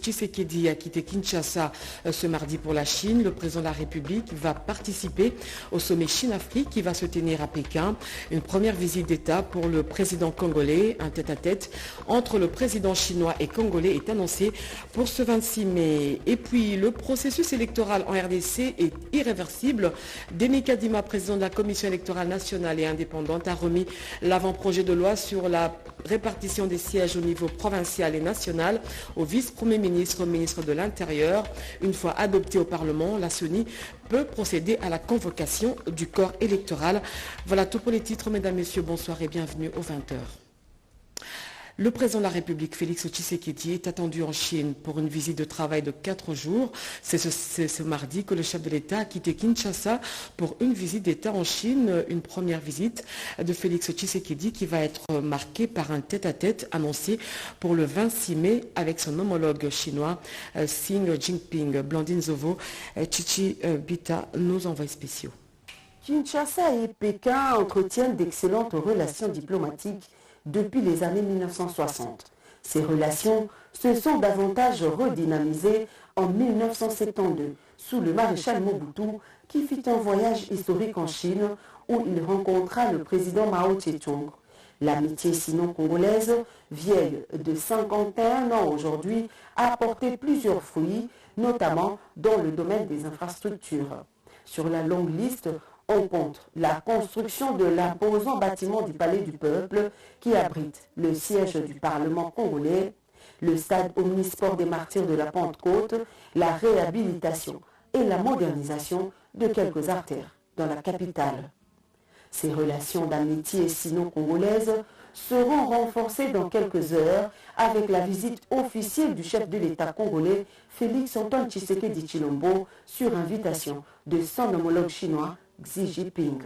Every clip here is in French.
Tshisekedi a quitté Kinshasa ce mardi pour la Chine. Le président de la République va participer au sommet Chine-Afrique qui va se tenir à Pékin. Une première visite d'État pour le président congolais. Un tête-à-tête entre le président chinois et congolais est annoncé pour ce 26 mai. Et puis le processus électoral en RDC est irréversible. Denis Kadima, président de la Commission électorale nationale et indépendante, a remis l'avant-projet de loi sur la répartition des sièges au niveau provincial et national au vice-premier ministre, au ministre de l'Intérieur. Une fois adopté au Parlement, la CENI peut procéder à la convocation du corps électoral. Voilà tout pour les titres. Mesdames, Messieurs, bonsoir et bienvenue aux 20h. Le président de la République, Félix Tshisekedi, est attendu en Chine pour une visite de travail de 4 jours. C'est ce mardi que le chef de l'État a quitté Kinshasa pour une visite d'État en Chine, une première visite de Félix Tshisekedi qui va être marquée par un tête-à-tête annoncé pour le 26 mai avec son homologue chinois Xi Jinping. Blandine Zovo, Chichi Bita, nos envois spéciaux. Kinshasa et Pékin entretiennent d'excellentes relations diplomatiques depuis les années 1960. Ces relations se sont davantage redynamisées en 1972 sous le maréchal Mobutu qui fit un voyage historique en Chine où il rencontra le président Mao Tse-tung. L'amitié sino-congolaise, vieille de 51 ans aujourd'hui, a porté plusieurs fruits, notamment dans le domaine des infrastructures. Sur la longue liste, on compte la construction de l'imposant bâtiment du Palais du Peuple qui abrite le siège du Parlement congolais, le stade omnisport des martyrs de la Pentecôte, la réhabilitation et la modernisation de quelques artères dans la capitale. Ces relations d'amitié sino-congolaise seront renforcées dans quelques heures avec la visite officielle du chef de l'État congolais Félix-Antoine Tshisekedi Tshilombo sur invitation de son homologue chinois Xi Jinping.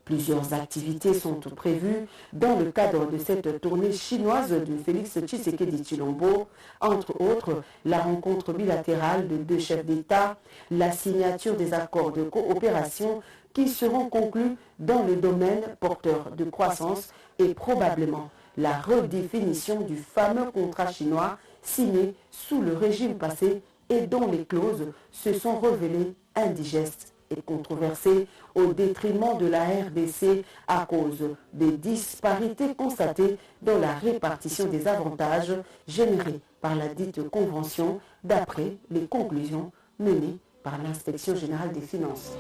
Plusieurs activités sont prévues dans le cadre de cette tournée chinoise de Félix Tshisekedi Tshilombo, entre autres la rencontre bilatérale de 2 chefs d'État, la signature des accords de coopération qui seront conclus dans le domaine porteur de croissance et probablement la redéfinition du fameux contrat chinois signé sous le régime passé et dont les clauses se sont révélées indigestes et controversée au détriment de la RDC à cause des disparités constatées dans la répartition des avantages générés par la dite convention d'après les conclusions menées par l'Inspection générale des finances.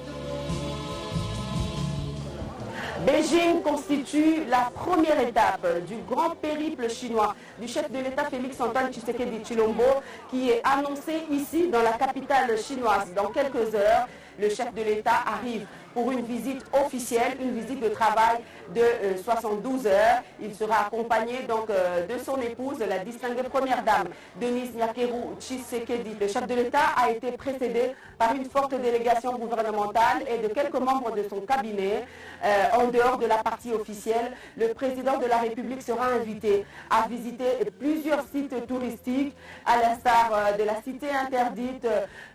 Beijing constitue la première étape du grand périple chinois du chef de l'État Félix-Antoine Tshisekedi Tshilombo qui est annoncé ici dans la capitale chinoise. Dans quelques heures, le chef de l'État arrive pour une visite officielle, une visite de travail de 72 heures. Il sera accompagné donc de son épouse, la distinguée première dame, Denise Nyakeru Tshisekedi. Le chef de l'État a été précédé par une forte délégation gouvernementale et de quelques membres de son cabinet. En dehors de la partie officielle, le président de la République sera invité à visiter plusieurs sites touristiques, à l'instar de la cité interdite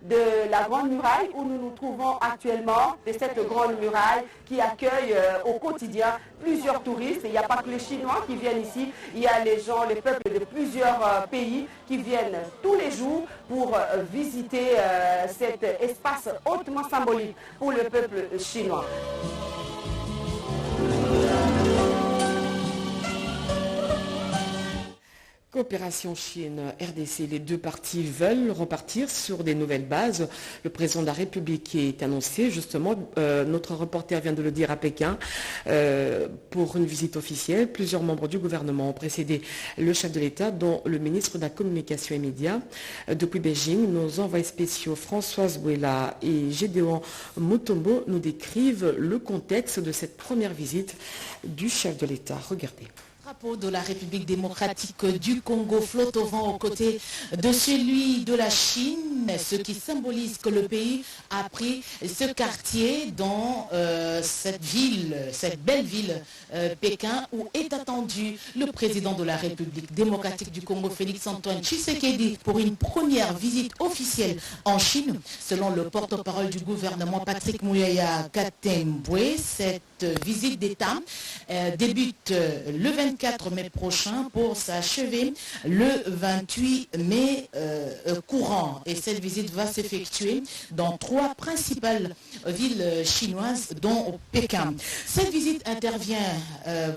de la Grande Muraille où nous nous trouvons actuellement, de cette Grande Muraille qui accueille au quotidien plusieurs touristes. Il n'y a pas que les Chinois qui viennent ici, il y a les gens, les peuples de plusieurs pays qui viennent tous les jours pour visiter cet espace hautement symbolique pour le peuple chinois. Coopération Chine-RDC, les deux parties veulent repartir sur des nouvelles bases. Le président de la République est annoncé, justement, notre reporter vient de le dire à Pékin, pour une visite officielle. Plusieurs membres du gouvernement ont précédé le chef de l'État, dont le ministre de la Communication et Médias. Depuis Beijing, nos envoyés spéciaux Françoise Bouela et Gédéon Mutombo nous décrivent le contexte de cette première visite du chef de l'État. Regardez. Le drapeau de la République démocratique du Congo flotte au vent aux côtés de celui de la Chine, ce qui symbolise que le pays a pris ce quartier dans cette ville, cette belle ville Pékin, où est attendu le président de la République démocratique du Congo, Félix-Antoine Tshisekedi, pour une première visite officielle en Chine. Selon le porte-parole du gouvernement, Patrick Mouyaya Katembwe, cette visite d'État débute le 24 24 mai prochain pour s'achever le 28 mai courant. Et cette visite va s'effectuer dans 3 principales villes chinoises, dont Pékin. Cette visite intervient,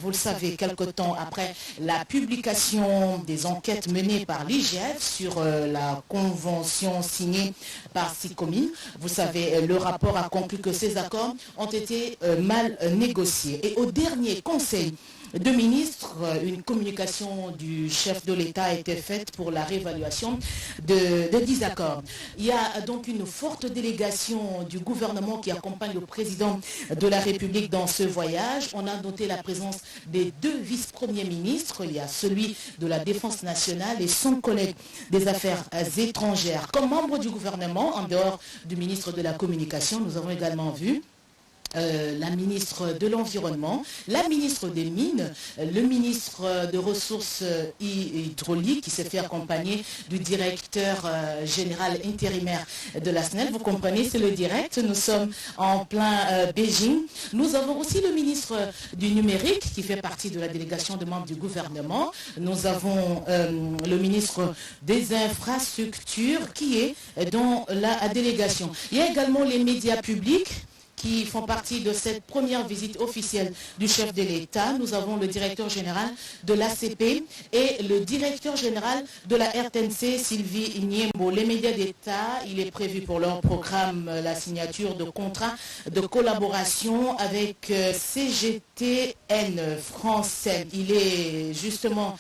vous le savez, quelque temps après la publication des enquêtes menées par l'IGF sur la convention signée par 6 communes. Vous savez, le rapport a conclu que ces accords ont été mal négociés. Et au dernier conseil de ministres, une communication du chef de l'État a été faite pour la réévaluation de 10 accords. Il y a donc une forte délégation du gouvernement qui accompagne le président de la République dans ce voyage. On a noté la présence des 2 vice-premiers ministres. Il y a celui de la Défense nationale et son collègue des Affaires étrangères. Comme membre du gouvernement, en dehors du ministre de la Communication, nous avons également vu la ministre de l'Environnement, la ministre des Mines, le ministre de Ressources hydrauliques qui s'est fait accompagner du directeur général intérimaire de la SNEL. Vous comprenez, c'est le direct. Nous sommes en plein Beijing. Nous avons aussi le ministre du numérique qui fait partie de la délégation de membres du gouvernement. Nous avons le ministre des infrastructures qui est dans la délégation. Il y a également les médias publics qui font partie de cette première visite officielle du chef de l'État. Nous avons le directeur général de l'ACP et le directeur général de la RTNC, Sylvie Niembo. Les médias d'État, il est prévu pour leur programme la signature de contrats de collaboration avec CGTN français. Il est justement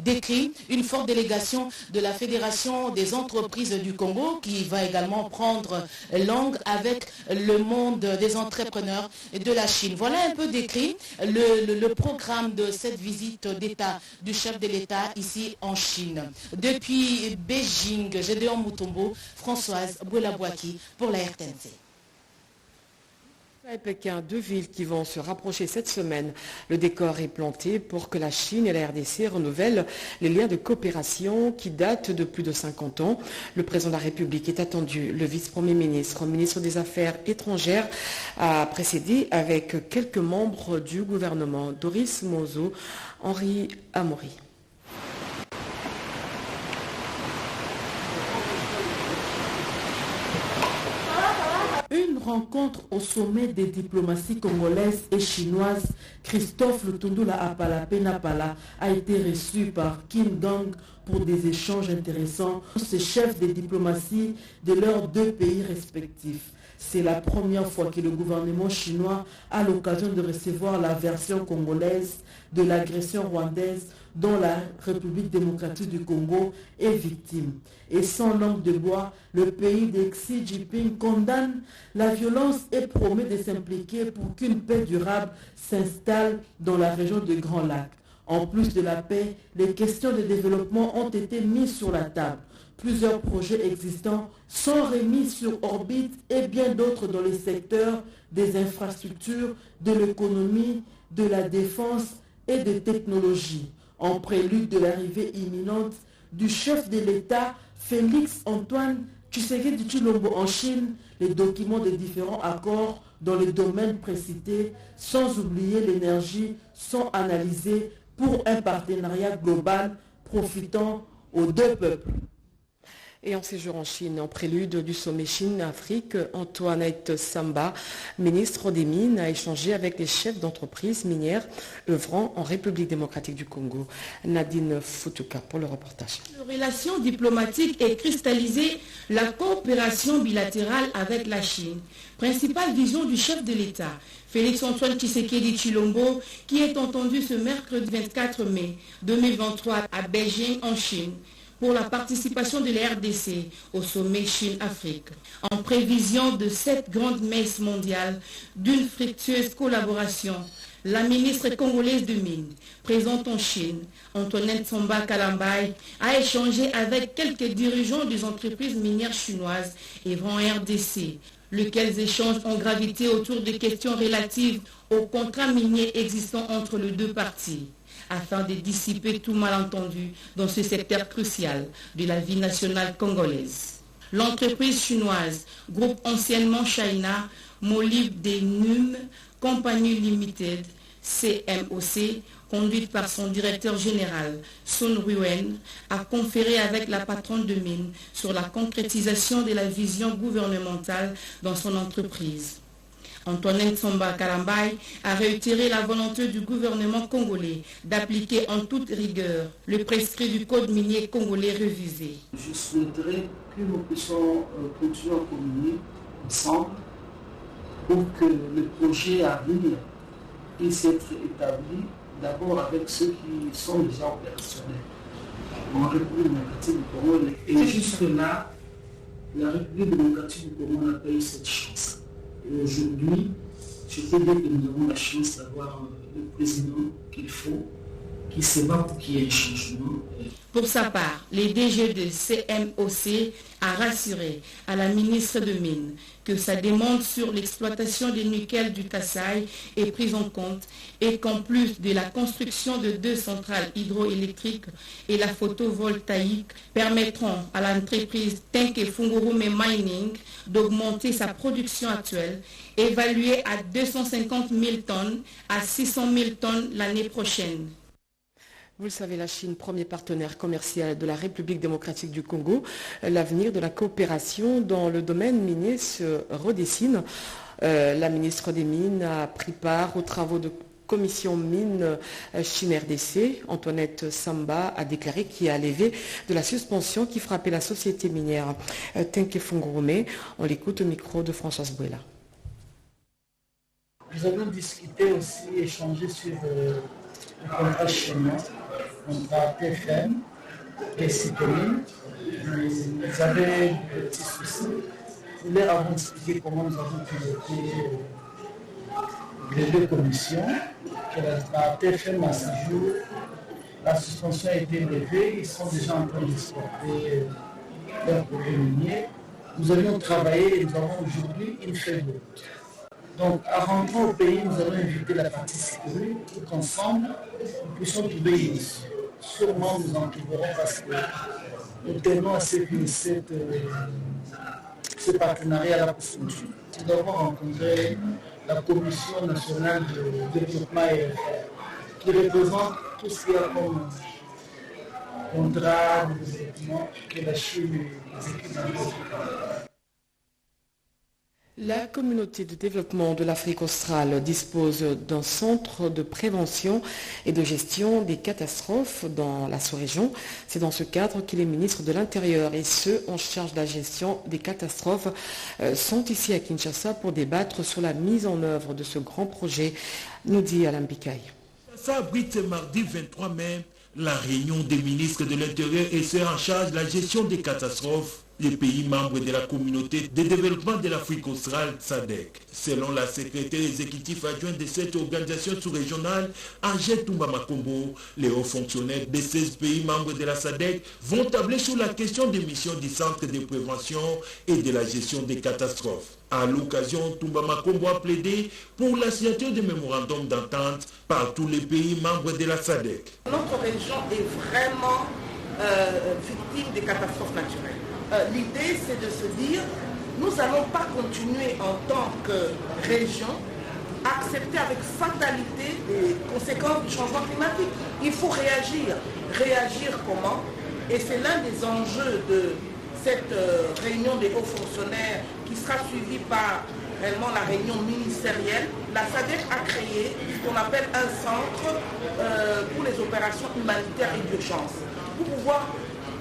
décrit une forte délégation de la Fédération des entreprises du Congo qui va également prendre langue avec le monde des entrepreneurs de la Chine. Voilà un peu décrit le programme de cette visite d'État du chef de l'État ici en Chine. Depuis Beijing, Gédéon Mutombo, Françoise Boulabouaki pour la RTNC. À Pékin, 2 villes qui vont se rapprocher cette semaine. Le décor est planté pour que la Chine et la RDC renouvellent les liens de coopération qui datent de plus de 50 ans. Le président de la République est attendu. Le vice-premier ministre, ministre des Affaires étrangères, a précédé avec quelques membres du gouvernement. Doris Mozo, Henri Amaury. Une rencontre au sommet des diplomaties congolaises et chinoises, Christophe Lutundula Apala-Penapala a été reçu par Kim Dong pour des échanges intéressants entre ces chefs des diplomaties de leurs 2 pays respectifs. C'est la première fois que le gouvernement chinois a l'occasion de recevoir la version congolaise de l'agression rwandaise dont la République démocratique du Congo est victime. Et sans langue de bois, le pays de Xi Jinping condamne la violence et promet de s'impliquer pour qu'une paix durable s'installe dans la région du Grand Lac. En plus de la paix, les questions de développement ont été mises sur la table. Plusieurs projets existants sont remis sur orbite et bien d'autres dans les secteurs des infrastructures, de l'économie, de la défense et des technologies. En prélude de l'arrivée imminente du chef de l'État, Félix Antoine Tshisekedi Tshilombo en Chine, les documents des différents accords dans les domaines précités, sans oublier l'énergie, sont analysés pour un partenariat global profitant aux 2 peuples. Et en séjour en Chine, en prélude du sommet Chine-Afrique, Antoinette Samba, ministre des Mines, a échangé avec les chefs d'entreprises minières œuvrant en République démocratique du Congo. Nadine Futuka pour le reportage. La relation diplomatique est cristallisée la coopération bilatérale avec la Chine. Principale vision du chef de l'État, Félix Antoine Tshisekedi Tshilombo, qui est entendu ce mercredi 24 mai 2023 à Beijing en Chine, pour la participation de la RDC au sommet Chine-Afrique. En prévision de cette grande messe mondiale d'une fructueuse collaboration, la ministre congolaise de Mines, présente en Chine, Antoinette Samba Kalambay, a échangé avec quelques dirigeants des entreprises minières chinoises et en RDC, lesquels échanges ont gravité autour de questions relatives aux contrats miniers existants entre les 2 parties, afin de dissiper tout malentendu dans ce secteur crucial de la vie nationale congolaise. L'entreprise chinoise, groupe anciennement China, Molybdenum Company Limited, CMOC, conduite par son directeur général, Sun Ruen, a conféré avec la patronne de mine sur la concrétisation de la vision gouvernementale dans son entreprise. Antoinette Somba Karambay a réitéré la volonté du gouvernement congolais d'appliquer en toute rigueur le prescrit du code minier congolais révisé. Je souhaiterais que nous puissions continuer à communiquer ensemble pour que le projet à venir puisse être établi d'abord avec ceux qui sont déjà opérationnels en République démocratique du Congo. Et jusque là, la République démocratique du Congo n'a pas eu cette chance. Et aujourd'hui, je peux dire que nous avons la chance d'avoir le président qu'il faut, qui se bat pour qu'il y ait un changement. Pour sa part, le DG de CMOC a rassuré à la ministre de Mines que sa demande sur l'exploitation des nickel du Kasaï est prise en compte et qu'en plus de la construction de 2 centrales hydroélectriques et la photovoltaïque permettront à l'entreprise Tenke Fungurume Mining d'augmenter sa production actuelle, évaluée à 250 000 tonnes à 600 000 tonnes l'année prochaine. Vous le savez, la Chine, premier partenaire commercial de la République démocratique du Congo, l'avenir de la coopération dans le domaine minier se redessine. La ministre des Mines a pris part aux travaux de commission mine Chine-RDC. Antoinette Samba a déclaré qu'il y a levé de la suspension qui frappait la société minière Tenke Fungurume. On l'écoute au micro de Françoise Bouela. Nous avons discuté aussi, échangé sur le contrat chinois, le contrat TFM et Citomine. Ils avaient des petits soucis. Nous leur avons expliqué comment nous avons piloté les 2 commissions. Que la TFM à ce jour, la suspension a été levée. Ils sont déjà en train d'exporter leur projet minier. Nous avions travaillé et nous avons aujourd'hui une feuille de route. Donc, à rentrer au pays, nous allons inviter la partie sécurité pour qu'ensemble, nous puissions trouver une issue. Sûrement, nous en trouverons parce que nous tenons à ce que ce partenariat-là puisse continuer. Nous avons rencontré la Commission nationale de développement et qui représente tout ce qu'il y a comme contrat de développement que la Chine exécute dans le monde. La communauté de développement de l'Afrique australe dispose d'un centre de prévention et de gestion des catastrophes dans la sous-région. C'est dans ce cadre que les ministres de l'Intérieur et ceux en charge de la gestion des catastrophes sont ici à Kinshasa pour débattre sur la mise en œuvre de ce grand projet, nous dit Alain Bikaï. Ça abrite mardi 23 mai la réunion des ministres de l'Intérieur et ceux en charge de la gestion des catastrophes. Les pays membres de la communauté de développement de l'Afrique australe, SADC. Selon la secrétaire exécutive adjointe de cette organisation sous-régionale, Angèle Toumba Makombo, les hauts fonctionnaires de 16 pays membres de la SADC vont tabler sur la question des missions du centre de prévention et de la gestion des catastrophes. À l'occasion, Toumba Makombo a plaidé pour la signature de mémorandums d'entente par tous les pays membres de la SADC. Notre région est vraiment victime des catastrophes naturelles. L'idée, c'est de se dire, nous n'allons pas continuer en tant que région à accepter avec fatalité les conséquences du changement climatique. Il faut réagir. Réagir comment? Et c'est l'un des enjeux de cette réunion des hauts fonctionnaires qui sera suivie par réellement la réunion ministérielle. La SADC a créé ce qu'on appelle un centre pour les opérations humanitaires et d'urgence, pour pouvoir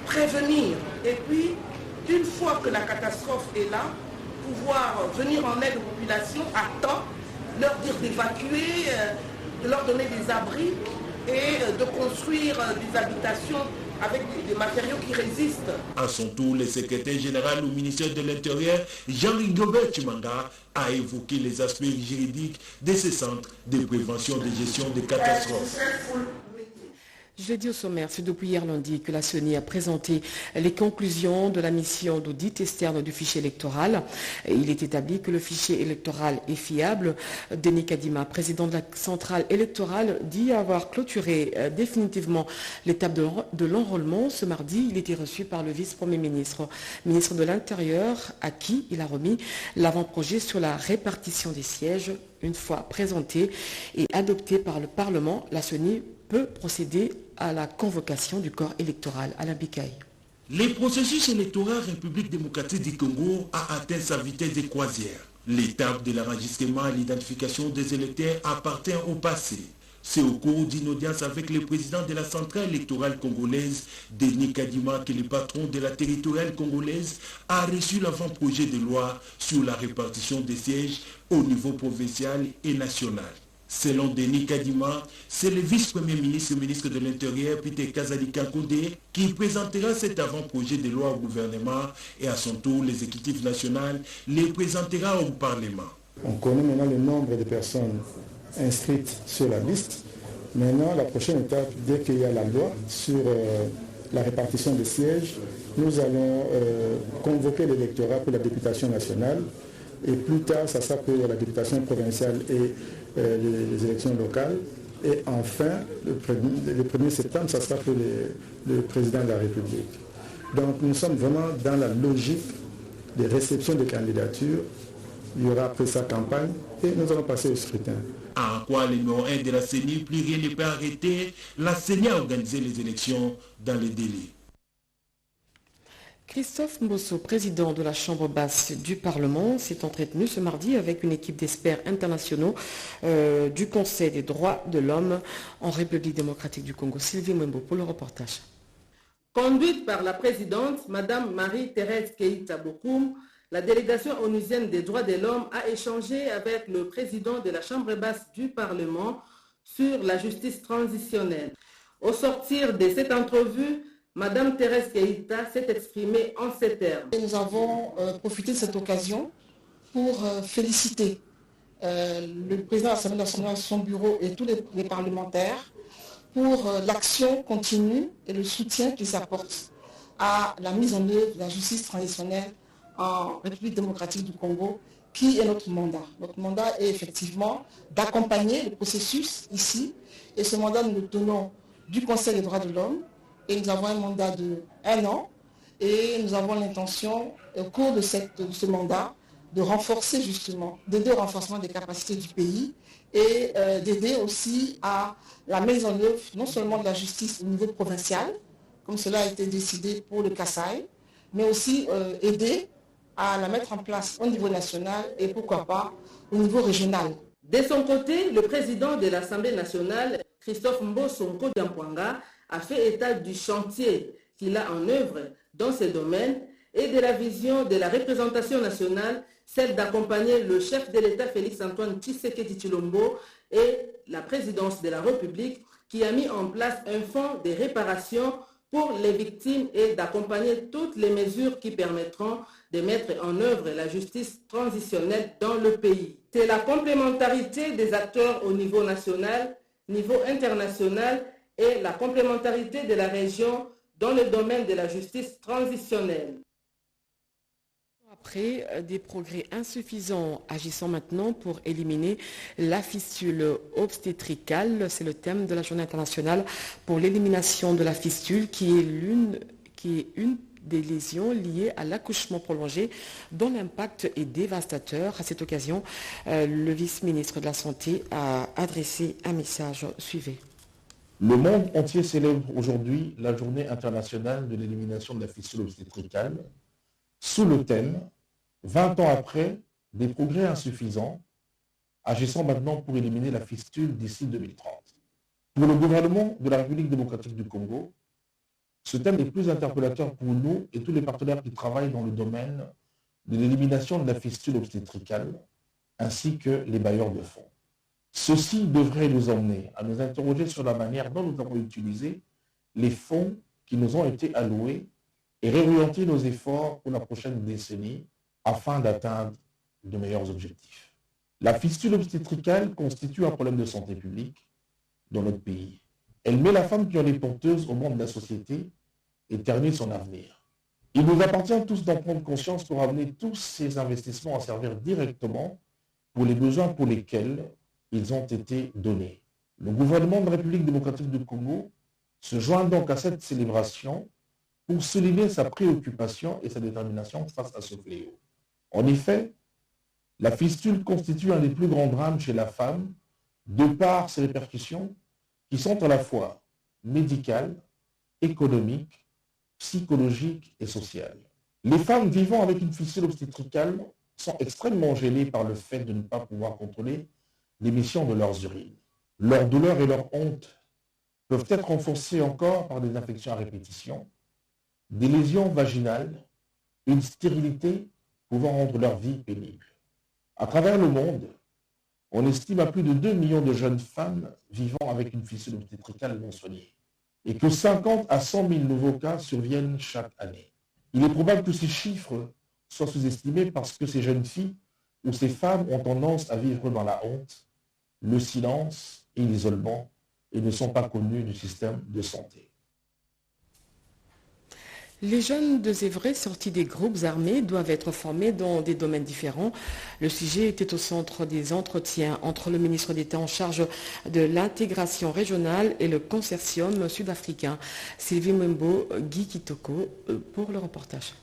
prévenir et puis une fois que la catastrophe est là, pouvoir venir en aide aux populations à temps, leur dire d'évacuer, de leur donner des abris et de construire des habitations avec des matériaux qui résistent. À son tour, le secrétaire général au ministère de l'Intérieur, Jean-Rigobert Chimanga, a évoqué les aspects juridiques de ce centre de prévention de gestion des catastrophes. Je l'ai dit au sommaire, c'est depuis hier lundi que la CENI a présenté les conclusions de la mission d'audit externe du fichier électoral. Il est établi que le fichier électoral est fiable. Denis Kadima, président de la centrale électorale, dit avoir clôturé définitivement l'étape de l'enrôlement. Ce mardi, il était reçu par le vice-premier ministre de l'Intérieur, à qui il a remis l'avant-projet sur la répartition des sièges. Une fois présenté et adopté par le Parlement, la CENI peut procéder à la convocation du corps électoral. Alain Bikaï. Le processus électoral République démocratique du Congo a atteint sa vitesse de croisière. L'étape de l'enregistrement et l'identification des électeurs appartient au passé. C'est au cours d'une audience avec le président de la centrale électorale congolaise, Denis Kadima, que le patron de la territoriale congolaise a reçu l'avant-projet de loi sur la répartition des sièges au niveau provincial et national. Selon Denis Kadima, c'est le vice-premier ministre et ministre de l'Intérieur, Peter Kazali Kankondé, qui présentera cet avant-projet de loi au gouvernement et à son tour, l'exécutif national les présentera au Parlement. On connaît maintenant le nombre de personnes inscrites sur la liste. Maintenant, la prochaine étape, dès qu'il y a la loi sur la répartition des sièges, nous allons convoquer l'électorat pour la députation nationale. Et plus tard, ça sera pour la députation provinciale et les élections locales. Et enfin, le 1er septembre, ça sera pour le président de la République. Donc nous sommes vraiment dans la logique de réception des candidatures. Il y aura après sa campagne et nous allons passer au scrutin. En quoi le numéro 1 de la CENI, plus rien ne peut arrêter la CENI à organiser les élections dans les délais. Christophe Mbosso, président de la Chambre basse du Parlement, s'est entretenu ce mardi avec une équipe d'experts internationaux du Conseil des droits de l'homme en République démocratique du Congo. Sylvie Mwembo pour le reportage. Conduite par la présidente, Mme Marie-Thérèse Keïta Bokoum, la délégation onusienne des droits de l'homme a échangé avec le président de la Chambre basse du Parlement sur la justice transitionnelle. Au sortir de cette entrevue, Madame Thérèse Keïta s'est exprimée en ces termes. Nous avons profité de cette occasion pour féliciter le président de l'Assemblée nationale, son bureau et tous les parlementaires pour l'action continue et le soutien qu'ils apportent à la mise en œuvre de la justice transitionnelle en République démocratique du Congo, qui est notre mandat. Notre mandat est effectivement d'accompagner le processus ici, et ce mandat nous le tenons du Conseil des droits de l'homme, et nous avons un mandat de 1 an, et nous avons l'intention, au cours de ce mandat, de renforcer justement, d'aider au renforcement des capacités du pays, et d'aider aussi à la mise en œuvre non seulement de la justice au niveau provincial, comme cela a été décidé pour le Kasaï, mais aussi aider à la mettre en place au niveau national et pourquoi pas au niveau régional. De son côté, le président de l'Assemblée nationale, Christophe Mbosso Nkodiampwanga, a fait état du chantier qu'il a en œuvre dans ce domaine et de la vision de la représentation nationale, celle d'accompagner le chef de l'État Félix-Antoine Tshisekedi Tshilombo et la présidence de la République qui a mis en place un fonds de réparation pour les victimes et d'accompagner toutes les mesures qui permettront de mettre en œuvre la justice transitionnelle dans le pays. C'est la complémentarité des acteurs au niveau national, niveau international et la complémentarité de la région dans le domaine de la justice transitionnelle. Après des progrès insuffisants, agissons maintenant pour éliminer la fistule obstétricale. C'est le thème de la journée internationale pour l'élimination de la fistule qui est une des lésions liées à l'accouchement prolongé dont l'impact est dévastateur. À cette occasion, le vice-ministre de la Santé a adressé un message. Suivez. Le monde entier célèbre aujourd'hui la journée internationale de l'élimination de la fistule obstétricale sous le thème « 20 ans après, des progrès insuffisants, agissons maintenant pour éliminer la fistule d'ici 2030 ». Pour le gouvernement de la République démocratique du Congo, ce thème est plus interpellateur pour nous et tous les partenaires qui travaillent dans le domaine de l'élimination de la fistule obstétricale, ainsi que les bailleurs de fonds. Ceci devrait nous emmener à nous interroger sur la manière dont nous avons utilisé les fonds qui nous ont été alloués et réorienter nos efforts pour la prochaine décennie afin d'atteindre de meilleurs objectifs. La fistule obstétricale constitue un problème de santé publique dans notre pays. Elle met la femme qui en est porteuse au monde de la société et ternit son avenir. Il nous appartient tous d'en prendre conscience pour amener tous ces investissements à servir directement pour les besoins pour lesquels ils ont été donnés. Le gouvernement de la République démocratique du Congo se joint donc à cette célébration pour souligner sa préoccupation et sa détermination face à ce fléau. En effet, la fistule constitue un des plus grands drames chez la femme, de par ses répercussions qui sont à la fois médicales, économiques, psychologiques et sociales. Les femmes vivant avec une fissure obstétricale sont extrêmement gênées par le fait de ne pas pouvoir contrôler l'émission de leurs urines. Leur douleur et leur honte peuvent être renforcées encore par des infections à répétition, des lésions vaginales, une stérilité pouvant rendre leur vie pénible. À travers le monde, on estime à plus de 2 millions de jeunes femmes vivant avec une fissure obstétricale non soignée et que 50 à 100 000 nouveaux cas surviennent chaque année. Il est probable que ces chiffres soient sous-estimés parce que ces jeunes filles ou ces femmes ont tendance à vivre dans la honte, le silence et l'isolement et ne sont pas connues du système de santé. Les jeunes de Zévré sortis des groupes armés doivent être formés dans des domaines différents. Le sujet était au centre des entretiens entre le ministre d'État en charge de l'intégration régionale et le consortium sud-africain. Sylvie Mwembo, Guy Kitoko pour le reportage.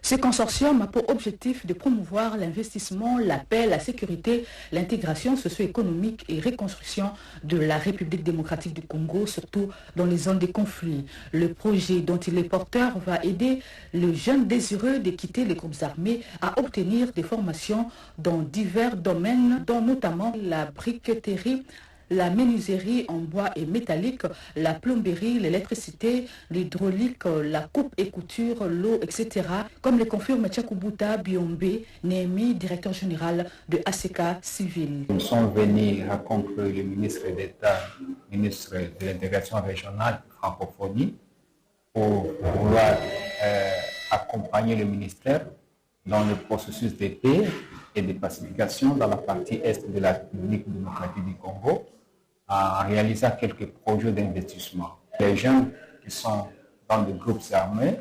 Ce consortium a pour objectif de promouvoir l'investissement, la paix, la sécurité, l'intégration socio-économique et reconstruction de la République démocratique du Congo, surtout dans les zones de conflit. Le projet dont il est porteur va aider les jeunes désireux de quitter les groupes armés à obtenir des formations dans divers domaines, dont notamment la briqueterie, la menuiserie en bois et métallique, la plomberie, l'électricité, l'hydraulique, la coupe et couture, l'eau, etc. Comme le confirme Tchakubuta Biombe, Némi, directeur général de ACK Civil. Nous sommes venus rencontrer le ministre d'État, ministre de l'intégration régionale francophonie, pour pouvoir accompagner le ministère dans le processus de paix et de pacification dans la partie est de la République démocratique du Congo, en réalisant quelques projets d'investissement. Les jeunes qui sont dans les groupes armés,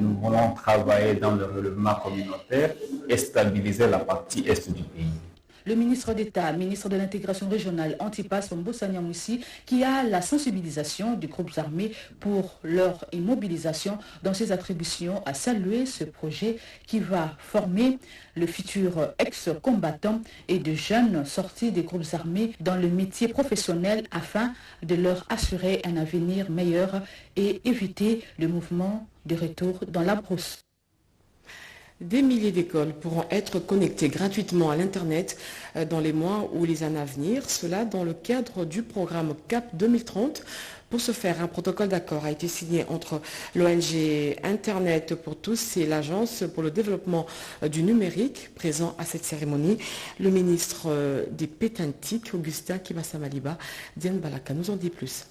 nous voulons travailler dans le relèvement communautaire et stabiliser la partie est du pays. Le ministre d'État, ministre de l'intégration régionale, Antipas Mbosanyamouissi, qui a la sensibilisation des groupes armés pour leur immobilisation dans ses attributions, a salué ce projet qui va former le futur ex-combattant et de jeunes sortis des groupes armés dans le métier professionnel afin de leur assurer un avenir meilleur et éviter le mouvement de retour dans la brousse. Des milliers d'écoles pourront être connectées gratuitement à l'Internet dans les mois ou les années à venir, cela dans le cadre du programme CAP 2030. Pour ce faire, un protocole d'accord a été signé entre l'ONG Internet pour tous et l'Agence pour le développement du numérique. Présent à cette cérémonie, le ministre des Pétantiques, Augustin Kibasamaliba, Diane Balaka, nous en dit plus.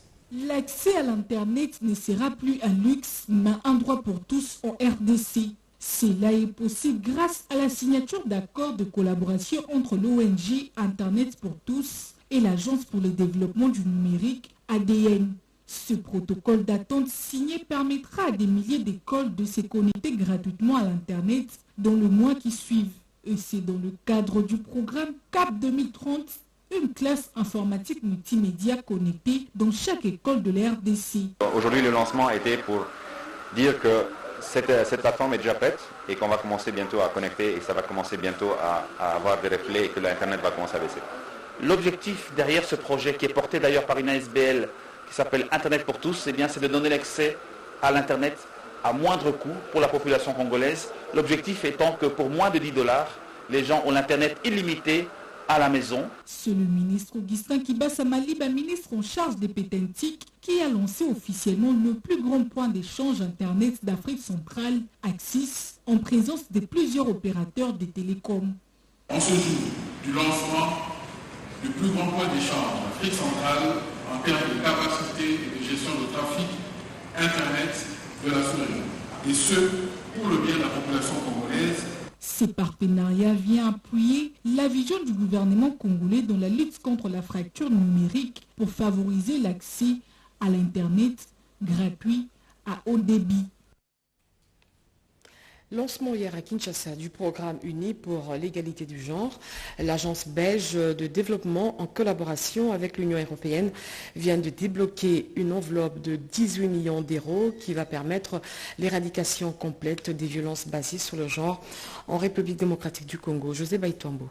L'accès à l'Internet ne sera plus un luxe, mais un droit pour tous en RDC. Cela est possible grâce à la signature d'accords de collaboration entre l'ONG Internet pour tous et l'Agence pour le développement du numérique ADN. Ce protocole d'attente signé permettra à des milliers d'écoles de se connecter gratuitement à l'Internet dans le mois qui suivent. Et c'est dans le cadre du programme CAP 2030, une classe informatique multimédia connectée dans chaque école de la RDC. Aujourd'hui, le lancement a été pour dire que cette plateforme est déjà prête et qu'on va commencer bientôt à connecter et que ça va commencer bientôt à avoir des reflets et que l'Internet va commencer à baisser. L'objectif derrière ce projet, qui est porté d'ailleurs par une ASBL qui s'appelle Internet pour tous, c'est de donner l'accès à l'Internet à moindre coût pour la population congolaise. L'objectif étant que pour moins de $10, les gens ont l'Internet illimité à la maison. C'est le ministre Augustin Kibasamaliba, ministre en charge des Pétantiques, qui a lancé officiellement le plus grand point d'échange Internet d'Afrique centrale, Axis, en présence de plusieurs opérateurs des télécoms. En ce jour du lancement du plus grand point d'échange d'Afrique centrale en termes de capacité et de gestion de trafic Internet de la sous-région, et ce, pour le bien de la population congolaise. Ce partenariat vient appuyer la vision du gouvernement congolais dans la lutte contre la fracture numérique pour favoriser l'accès à l'Internet gratuit à haut débit. Lancement hier à Kinshasa du programme uni pour l'égalité du genre. L'agence belge de développement en collaboration avec l'Union européenne vient de débloquer une enveloppe de 18 millions d'euros qui va permettre l'éradication complète des violences basées sur le genre en République démocratique du Congo. José Baïtombo.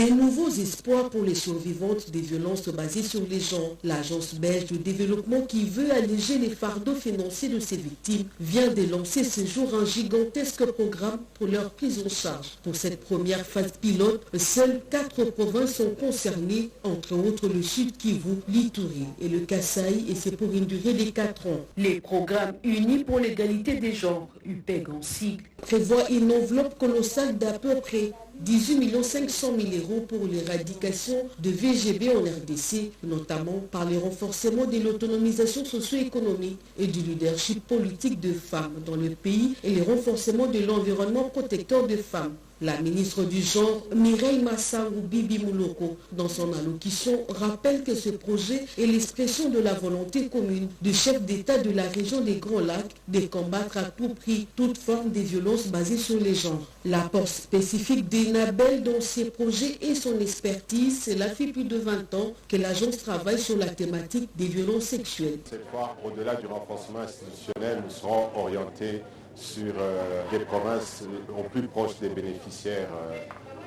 Des nouveaux espoirs pour les survivantes des violences basées sur les genres. L'agence belge de développement qui veut alléger les fardeaux financiers de ces victimes vient de lancer ce jour un gigantesque programme pour leur prise en charge. Pour cette première phase pilote, seules 4 provinces sont concernées, entre autres le Sud Kivu, l'Ituri et le Kasaï, et c'est pour une durée de 4 ans. Les programmes unis pour l'égalité des genres, UPEG en sigle, prévoit une enveloppe colossale d'à peu près 18 500 000 € pour l'éradication de VGB en RDC, notamment par le renforcement de l'autonomisation socio-économique et du leadership politique de femmes dans le pays et le renforcement de l'environnement protecteur des femmes. La ministre du Genre, Mireille Massango Bibi Mouloko, dans son allocution, rappelle que ce projet est l'expression de la volonté commune du chef d'État de la région des Grands Lacs de combattre à tout prix toute forme de violence basée sur les genres. L'apport spécifique d'Enabel dans ces projets et son expertise, cela fait plus de 20 ans que l'agence travaille sur la thématique des violences sexuelles. Cette fois, au-delà du renforcement institutionnel, nous serons orientés sur des provinces au plus proche des bénéficiaires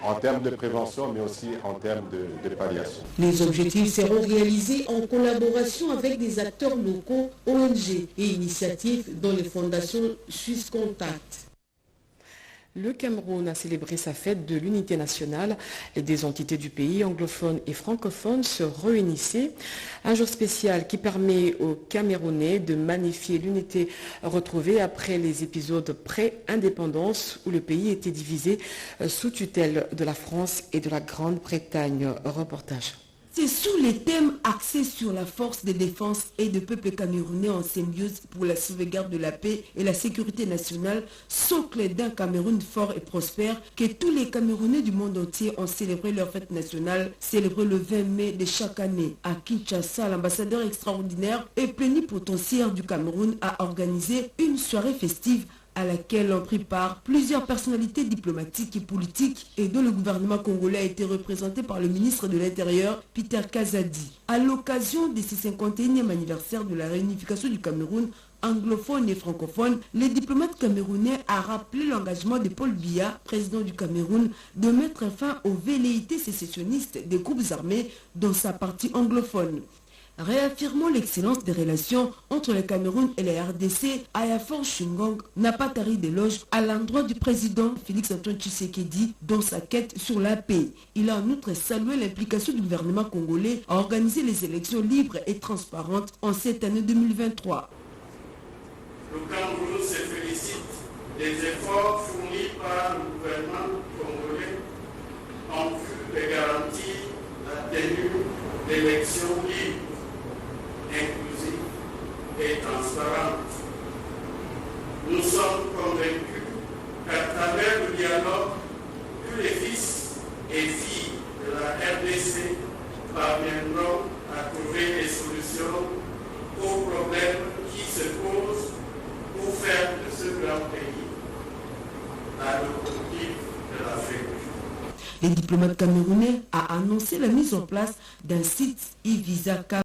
en termes de prévention, mais aussi en termes de palliation. Les objectifs seront réalisés en collaboration avec des acteurs locaux, ONG et initiatives dont les fondations Suisse Contact. Le Cameroun a célébré sa fête de l'unité nationale. Les deux entités du pays, anglophones et francophones, se réunissaient. Un jour spécial qui permet aux Camerounais de magnifier l'unité retrouvée après les épisodes pré-indépendance où le pays était divisé sous tutelle de la France et de la Grande-Bretagne. Reportage. C'est sous les thèmes axés sur la force de défense et de peuple camerounais en symbiose pour la sauvegarde de la paix et la sécurité nationale, socle d'un Cameroun fort et prospère, que tous les Camerounais du monde entier ont célébré leur fête nationale, célébrée le 20 mai de chaque année. À Kinshasa, l'ambassadeur extraordinaire et plénipotentiaire du Cameroun a organisé une soirée festive à laquelle ont pris part plusieurs personnalités diplomatiques et politiques et dont le gouvernement congolais a été représenté par le ministre de l'Intérieur, Peter Kazadi. À l'occasion de ce 51e anniversaire de la réunification du Cameroun, anglophone et francophone, les diplomates camerounais a rappelé l'engagement de Paul Biya, président du Cameroun, de mettre fin aux velléités sécessionnistes des groupes armés dans sa partie anglophone. Réaffirmant l'excellence des relations entre le Cameroun et la RDC, Ayafor Shingong n'a pas tari d'éloges à l'endroit du président Félix-Antoine Tshisekedi dans sa quête sur la paix. Il a en outre salué l'implication du gouvernement congolais à organiser les élections libres et transparentes en cette année 2023. Le Cameroun se félicite des efforts fournis par le gouvernement congolais en vue de garantir la tenue d'élections libres, inclusive et transparente. Nous sommes convaincus qu'à travers le dialogue, tous les fils et filles de la RDC parviendront à trouver des solutions aux problèmes qui se posent pour faire de ce grand pays la locomotive de l'Afrique. Les diplomates camerounais ont annoncé la mise en place d'un site e-visa